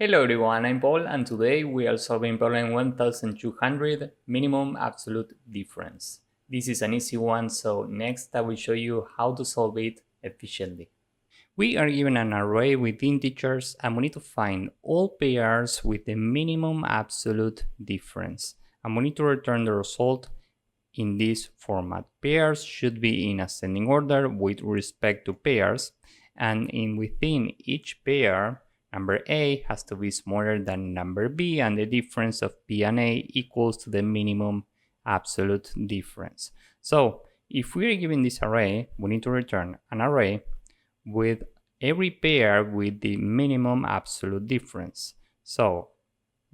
Hello everyone, I'm Paul and today we are solving problem 1200 minimum absolute difference. This is an easy one, so next I will show you how to solve it efficiently. We are given an array with integers and we need to find all pairs with the minimum absolute difference. And we need to return the result in this format. Pairs should be in ascending order with respect to pairs, and within each pair, number A has to be smaller than number B, and the difference of B and A equals to the minimum absolute difference. So if we are given this array, we need to return an array with every pair with the minimum absolute difference. So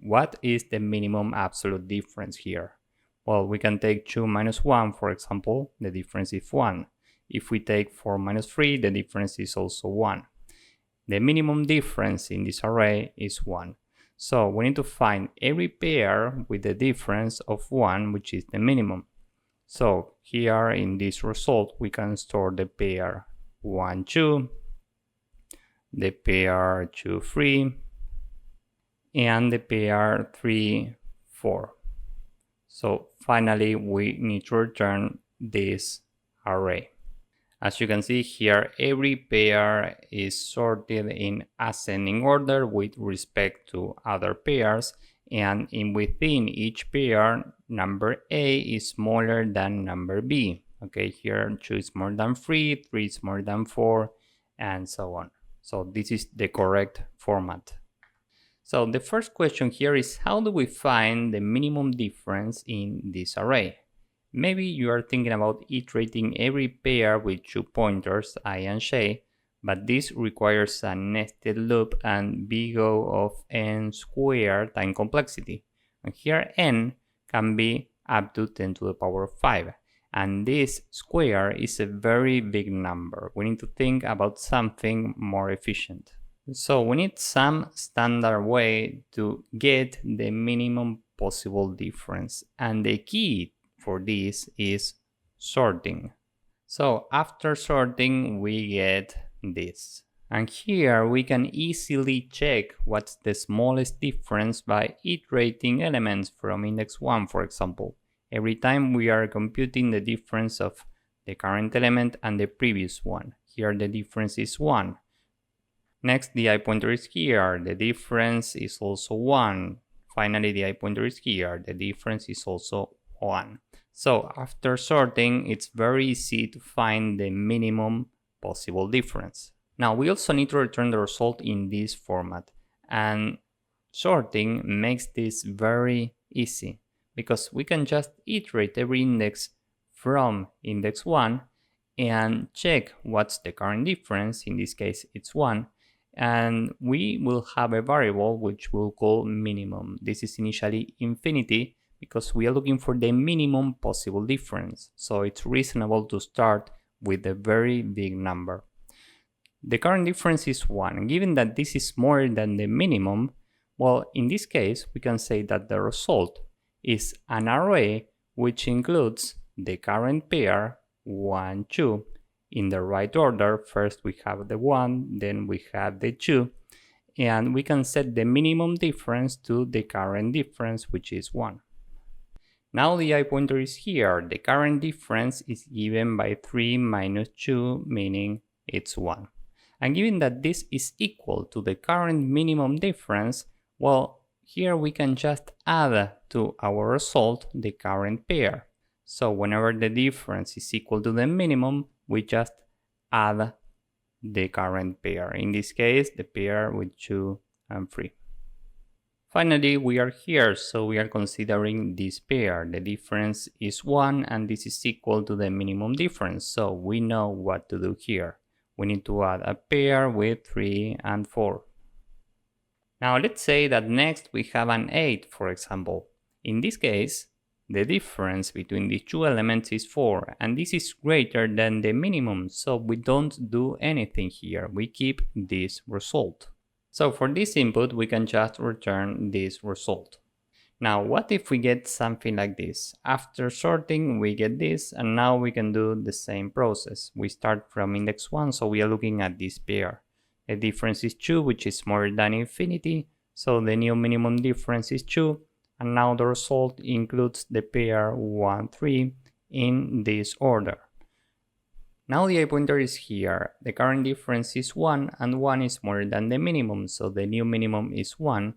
what is the minimum absolute difference here? Well, we can take 2 minus 1, for example, the difference is 1. If we take 4 minus 3, the difference is also 1. The minimum difference in this array is 1. So we need to find every pair with the difference of 1, which is the minimum. So here in this result, we can store the pair 1, 2, the pair 2, 3, and the pair 3, 4. So finally, we need to return this array. As you can see here, every pair is sorted in ascending order with respect to other pairs, and within each pair, number A is smaller than number B. Okay, here 2 is more than 3, 3 is more than 4, and so on. So this is the correct format. So the first question here is, how do we find the minimum difference in this array? Maybe you are thinking about iterating every pair with 2 pointers, I and j, but this requires a nested loop and big O of n squared time complexity. And here n can be up to 10 to the power 5. And this square is a very big number. We need to think about something more efficient. So we need some standard way to get the minimum possible difference. And the key for this is sorting. So after sorting, we get this. And here we can easily check what's the smallest difference by iterating elements from index 1, for example. Every time we are computing the difference of the current element and the previous one. Here the difference is 1. Next, the I pointer is here, the difference is also 1. Finally, the I pointer is here, the difference is also 1. So after sorting, it's very easy to find the minimum possible difference. Now, we also need to return the result in this format. And sorting makes this very easy because we can just iterate every index from index 1 and check what's the current difference. In this case, it's 1. And we will have a variable which we'll call minimum. This is initially infinity because we are looking for the minimum possible difference. So it's reasonable to start with a very big number. The current difference is 1. Given that this is more than the minimum, well, in this case, we can say that the result is an array which includes the current pair 1, 2, in the right order. First we have the 1, then we have the 2, and we can set the minimum difference to the current difference, which is 1. Now the I pointer is here. The current difference is given by 3 minus 2, meaning it's 1. And given that this is equal to the current minimum difference, well, here we can just add to our result the current pair. So whenever the difference is equal to the minimum, we just add the current pair. In this case, the pair with 2 and 3. Finally, we are here, so we are considering this pair. The difference is 1 and this is equal to the minimum difference, so we know what to do here. We need to add a pair with 3 and 4. Now let's say that next we have an 8, for example. In this case, the difference between these two elements is 4, and this is greater than the minimum, so we don't do anything here. We keep this result. So for this input, we can just return this result. Now, what if we get something like this? After sorting, we get this, and now we can do the same process. We start from index 1, so we are looking at this pair. The difference is 2, which is more than infinity, So the new minimum difference is 2, and now the result includes the pair 1, 3 in this order. Now the I-pointer is here. The current difference is 1, and 1 is smaller than the minimum, so the new minimum is 1.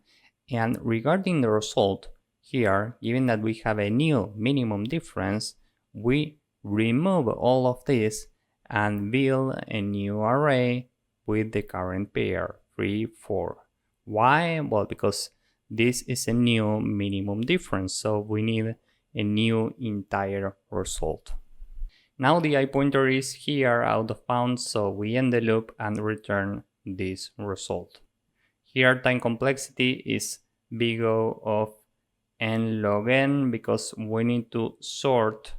And regarding the result, here, given that we have a new minimum difference, we remove all of this and build a new array with the current pair, 3, 4. Why? Well, because this is a new minimum difference, so we need a new entire result. Now the I-pointer is here out of bounds, so we end the loop and return this result. Here time complexity is big O of n log n because we need to sort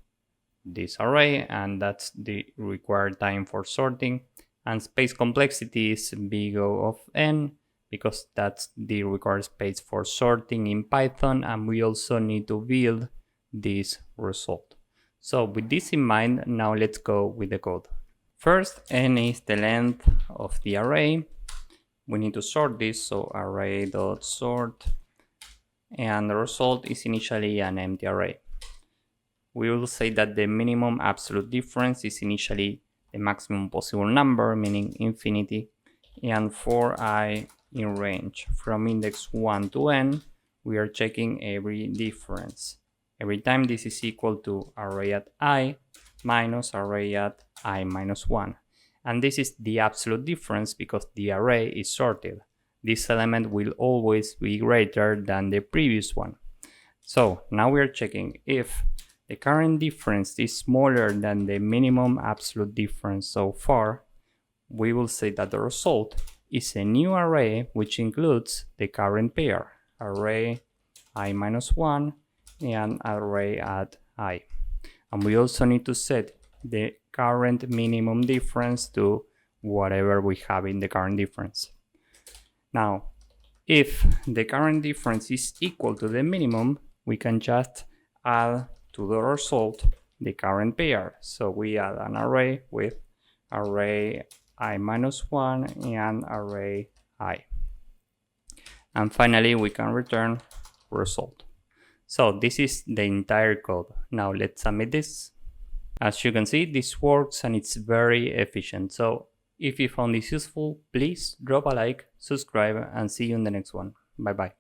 this array, and that's the required time for sorting. And space complexity is big O of n because that's the required space for sorting in Python, and we also need to build this result. So with this in mind, now let's go with the code. First, n is the length of the array. We need to sort this, so array.sort, and the result is initially an empty array. We will say that the minimum absolute difference is initially the maximum possible number, meaning infinity, and for I in range from index 1 to n, we are checking every difference. Every time this is equal to array at I minus array at I minus 1. And this is the absolute difference because the array is sorted. This element will always be greater than the previous one. So now we are checking if the current difference is smaller than the minimum absolute difference so far, we will say that the result is a new array which includes the current pair, array I minus 1 and array at I. And we also need to set the current minimum difference to whatever we have in the current difference. Now, if the current difference is equal to the minimum, we can just add to the result the current pair. So we add an array with array I minus 1 and array I. And finally, we can return result. So this is the entire code. Now let's submit this. As you can see, this works and it's very efficient. So if you found this useful, please drop a like, subscribe, and see you in the next one. Bye bye.